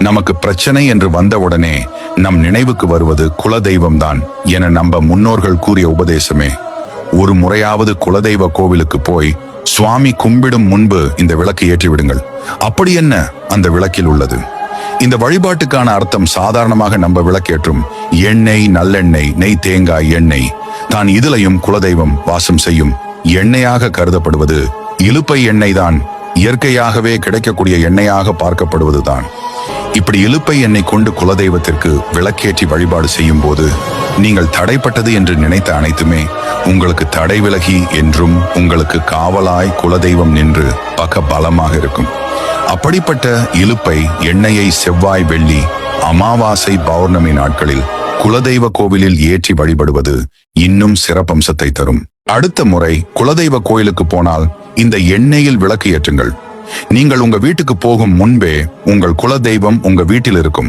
நமக்கு பிரச்சனை என்று வந்தவுடனே நம் நினைவுக்கு வருவது குலதெய்வம் தான் என நம்ம முன்னோர்கள் கூறிய உபதேசமே. ஒரு முறையாவது குலதெய்வ கோவிலுக்கு போய் சுவாமி கும்பிடும் முன்பு இந்த விளக்கு ஏற்றிவிடுங்கள். அப்படி என்ன அந்த விளக்கில் உள்ளது? இந்த வழிபாட்டுக்கான அர்த்தம் சாதாரணமாக நம்ம விளக்கேற்றும் எண்ணெய், நல்லெண்ணெய், நெய், தேங்காய் எண்ணெய் தான் இதிலையும் குலதெய்வம் வாசம் செய்யும் எண்ணெயாக கருதப்படுவது இலுப்பை எண்ணெய் தான். இயற்கையாகவே கிடைக்கக்கூடிய எண்ணெயாக பார்க்கப்படுவதுதான். இப்படி இலுப்பை எண்ணெய் கொண்டு குலதெய்வத்திற்கு விளக்கேற்றி வழிபாடு செய்யும் போது நீங்கள் தடைப்பட்டது என்று நினைத்த அனைத்துமே உங்களுக்கு தடை விலகி என்றும் உங்களுக்கு காவலாய் குலதெய்வம் நின்று பக்க பலமாக இருக்கும். அப்படிப்பட்ட இலுப்பை எண்ணெயை செவ்வாய், வெள்ளி, அமாவாசை, பௌர்ணமி நாட்களில் குலதெய்வ கோவிலில் ஏற்றி வழிபடுவது இன்னும் சிறப்பம்சத்தை தரும். அடுத்த முறை குலதெய்வ கோயிலுக்கு போனால் இந்த எண்ணெயில் விளக்கு ஏற்றுங்கள். நீங்கள் உங்க வீட்டுக்கு போகும் முன்பே உங்கள் குலதெய்வம் உங்க வீட்டில் இருக்கும்.